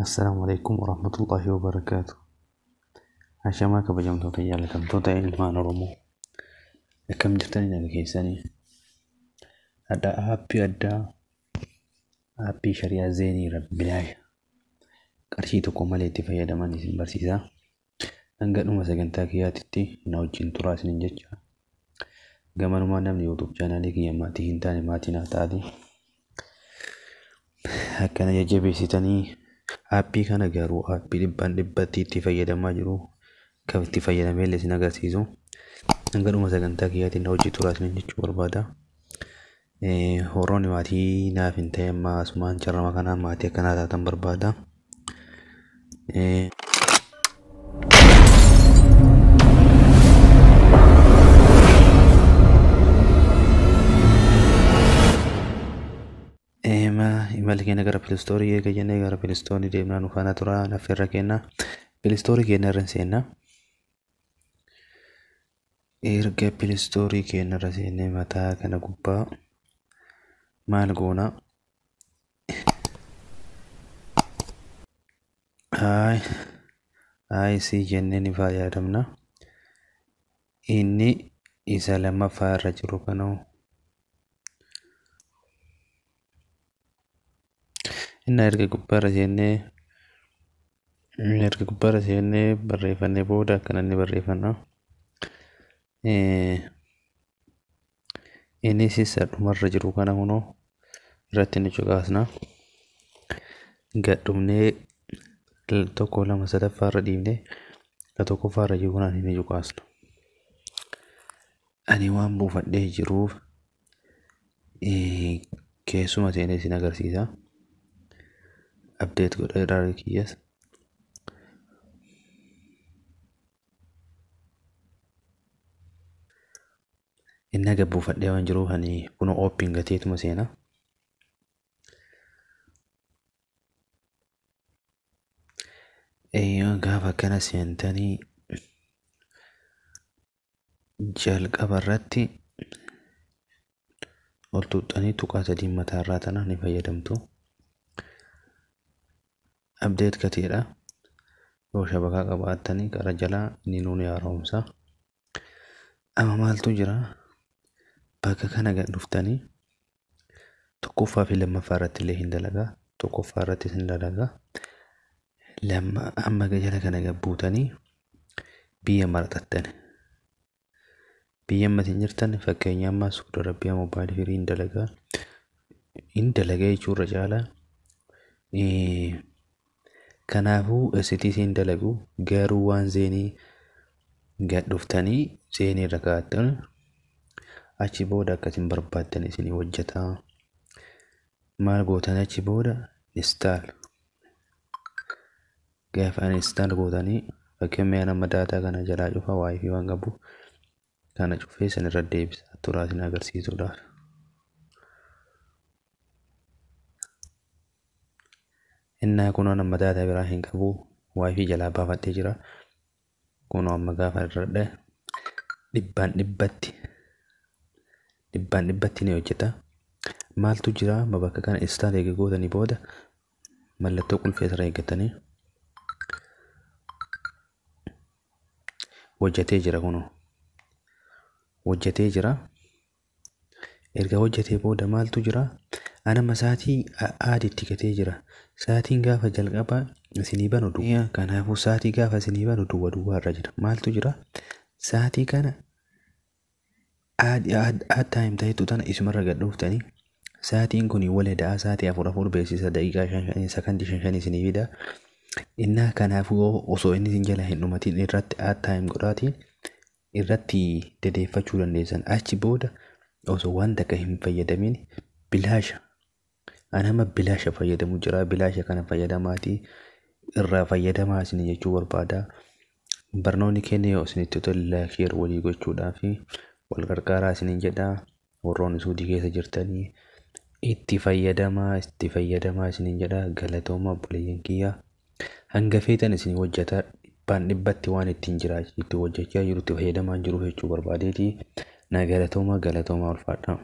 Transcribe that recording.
Assalamualaikum warahmatullahi wabarakatuh. Ashamaa kabajamtoota jaalatamtoota ilmaan Oromoo. Akkam jirtanii naga keessanii? Aappii shari'aa zeenii bilaasha qarshii tokko malee itti fayyadaman isin barsiisaa. Hanga dhuma sagantaa kiyyaatitti na wajjin turaa isinin jecha. Gamanumaa namni YouTube chaanaalii kiyya maatii hin taane maatiin haa taati. Akkana jajjabeessitanii aappii kana garuu aappii dhibbatti itti fayyadamaa jiru kan itti fayyadamee illee isin agarsiisu. Hanga dhuma sagantaa kiyyaatiin na wajjin turaa isinin jechuu barbaada. Horoonni maatii naaf hin ta'e amma asumaan carrama kanaan maatii akkanaa taatan barbaada. Imali keenya gara Pilistoorii eega jennee gara Pilistoorii deemnaa nu faana turaa naffeerra kenna. Pilistoorii keenya irra seenna. Erga Pilistoorii keenya irra seennee mataa kana gubbaa maal goona? Si jennee ni fayyadamna. Inni isa lammaffaa irra jiru kanoo inni erga gubbaarra seennee barreeffannee booda akkana inni barreeffanna. Innis isa dhumarra jiru kana kunoo irratti ni cuqaasna. Gadhumnee tokko lama sadaffaarra dhiibnee tokkoffaarra jiru kanaan ni cuqaasna. Ani waan buufadhee jiruuf keessuma seenee isin agarsiisa. Update godha irraa kiyyas. Inni aga buufadhee waan jiruuf ani kunoo ooppiin gateetuma seena. Gaafa akkana seentanii jalqaba irratti ol tuuxanii tuqaa sadii mataa irraa tana ni fayyadamtu. Update gateedha. Yoo shabakaa qabaattanii gara jalaa ni nuuni haaromsa. Amma maaltu jira? Bakka kana gad dhuftanii tokkoffaa fi lammaffaa irratti illee hin dalagaa. Tokkoffaa irratti hin dalagaa. Amma jala kana gad buutanii biyya maraxattani. Biyya ammatiin jirtan fakkeenya amma Suudi Arabiyaa moobaayilii firii hin dalagaa. Hin dalagaa jechuurra caalaa. Kanaafuu asitti hin dalagu garuu waan zeenii gad dhuftanii zeenii irra kaa'attan achi booda akkasiin barbaaddan isin hojjetaa. Maal gootan achi booda install. Gaafa install gootanii fakkeenya nama daataa kana jalaa cufa wifi waan qabu kana cufee san irra deebisa turaa isin agarsiisuudhaaf. Innaa kunoo nama daataa biraa hin qabu wifi jalaa baafadhee jira. Kunoo amma gaafa irra dhibbaan dhibbatti ni hojjeta. Maaltu jira bakka kana install eega gootanii booda mallattoo qulfee irraa eeggatanii hojjetee jira kunoo. Hojjetee jira. Erga hojjetee booda maaltu jira? Anama sa'aatii aadiitti gatee jira. Sa'aatiin gaafa jalqabaa isinii banu duwwaa. Kanaafuu sa'aatii gaafa isinii banu duwwaa irra jira. Maaltu jira? Sa'aatii kana time ta'etu tana isumarra gad dhuftanii sa'aatiin kun waleedhaa sa'aatii 4 beeksisa daqiiqaa 5 sekondii 5 isinii fida. Innaa kanaafuu osoo inni isin jala hin dhumatiin irratti time godhaatiin irratti dedeeffachuu dandeessan. Achi booda osoo waan takka hin fayyadamin bilaasha. Anama bilaasha fayyadamu jira. Bilaasha kana fayyadamaatii irraa fayyadamaa isin jechuu barbaada. Barnoonni keenya yoo isinitti tola share walii gochuudhaa fi wal gargaaraa isinin jedha. Warroonni Suudii keessa jirtanii itti fayyadamaa isinin jedha. Galatooma obboleeyyan kiyya. Hanga feetan isin hojjetaa dhibbatti waan ittiin jiraachuu itti hojjechaa jiru itti fayyadamaa jiru jechuu barbaadeeti. Na galatooma ulfaadhaa.